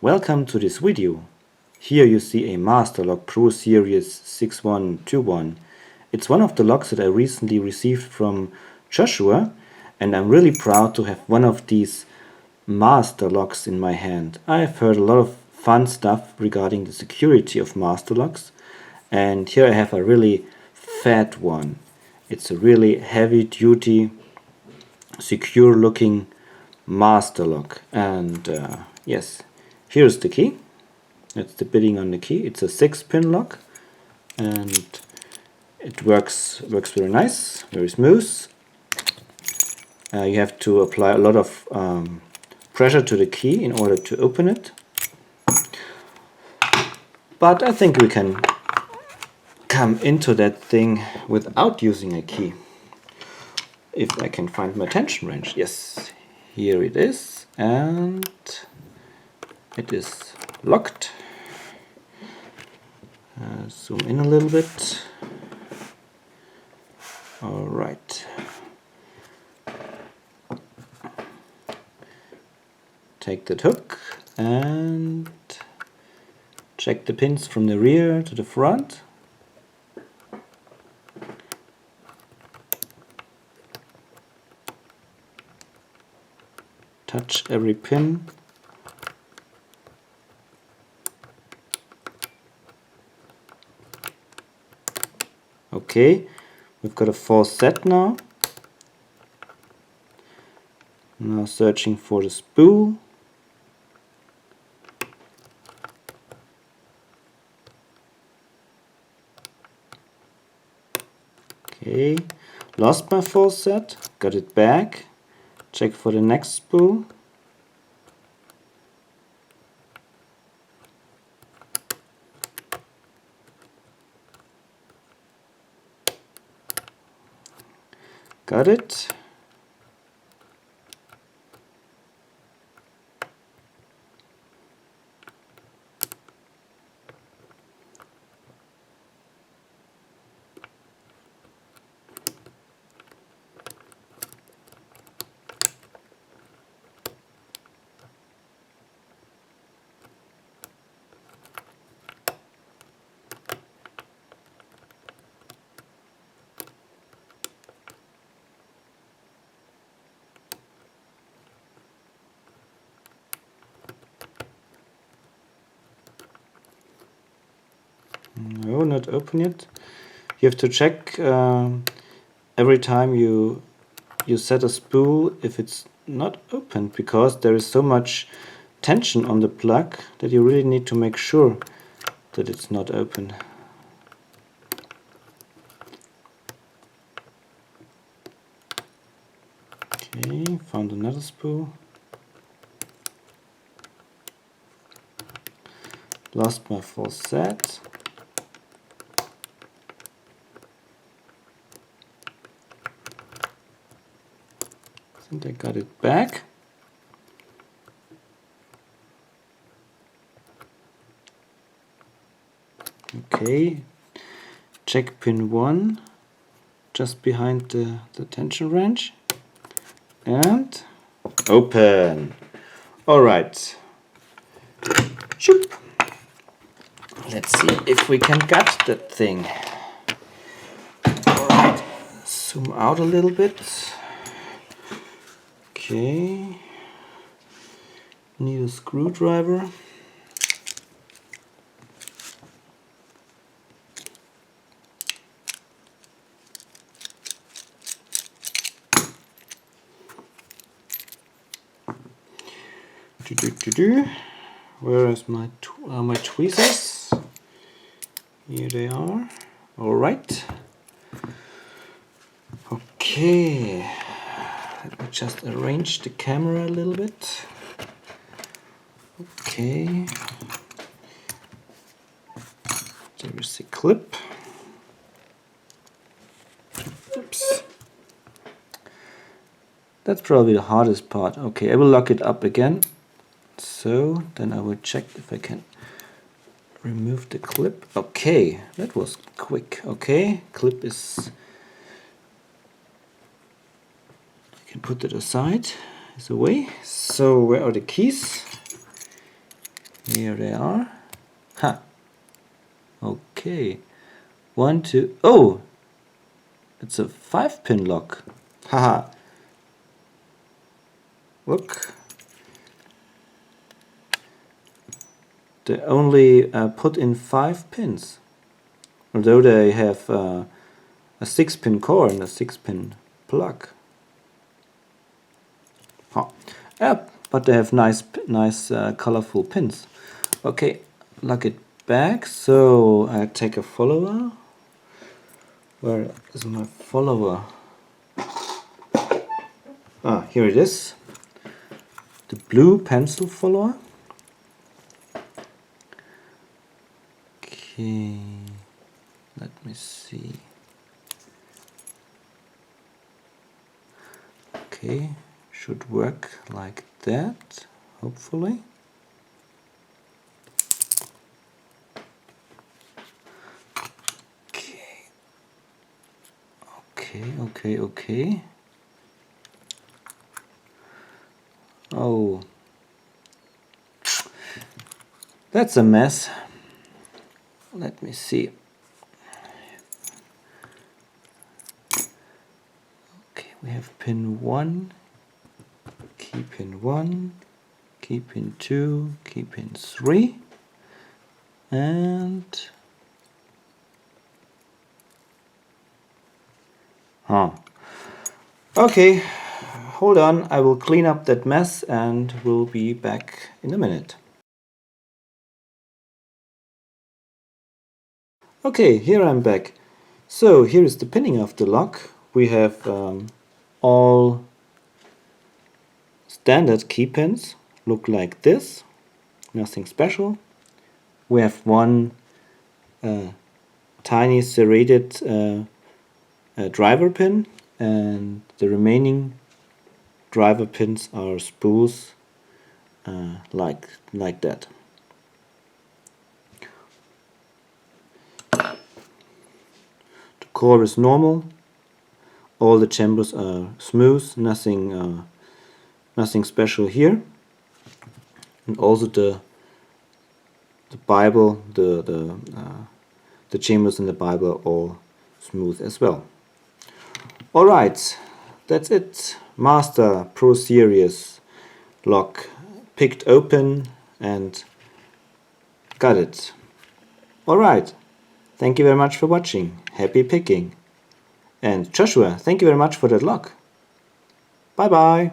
Welcome to this video. Here you see a master Lock ProSeries 6121. It's one of the locks that I recently received from Joshua, and I'm really proud to have one of these master locks in my hand. I've heard a lot of fun stuff regarding the security of master locks, and here I have a really fat one. It's a really heavy duty, secure looking master lock, and yes, here's the key. That's the bitting on the key. It's a 6-pin lock, and it works very nice, very smooth. You have to apply a lot of pressure to the key in order to open it, but I think we can come into that thing without using a key. If I can find my tension wrench. Yes, here it is, and it is locked. Zoom in a little bit. Alright. Take that hook and check the pins from the rear to the front. Touch every pin. Okay, we've got a full set now. Now searching for the spool. Okay, lost my full set, got it back. Check for the next spool. Got it. No, not open yet. You have to check every time you set a spool if it's not opened, because there is so much tension on the plug that you really need to make sure that it's not open. Okay, found another spool. Lost my full set. I think I got it back. Okay, check pin 1 just behind the tension wrench and open. Alright, shoop. Let's see if we can gut that thing. Alright, zoom out a little bit. Okay, need a screwdriver. Where is my tweezers? Here they are. All right. Okay. Let me just arrange the camera a little bit. Okay. There is a clip. Oops. That's probably the hardest part. Okay, I will lock it up again. So then I will check if I can remove the clip. Okay, that was quick. Okay, clip is... I can put it aside. It's away. So where are the keys? Here they are. Ha. Okay. 1, 2. Oh, it's a 5-pin lock. Haha. Look. They only put in 5 pins, although they have a 6-pin core and a 6-pin plug. Huh. Yep, but they have nice colorful pins. Okay, lock it back. So I take a follower. Where is my follower? Ah, here it is. The blue pencil follower. Okay, let me see. Okay, should work like that, hopefully. Okay. Oh, that's a mess. Let me see. Okay, we have pin 1, key pin 1, key pin 2, key pin 3, and okay, hold on, I will clean up that mess and we'll be back in a minute. Okay, here I'm back. So here is the pinning of the lock. We have all standard key pins, look like this, nothing special. We have one tiny serrated driver pin, and the remaining driver pins are spools like that. The core is normal. All the chambers are smooth. Nothing special here. And also the Bible, the chambers in the Bible are all smooth as well. Alright, that's it. Master Pro Series lock picked open and got it. Alright, thank you very much for watching. Happy picking. And Joshua, thank you very much for that lock. Bye bye.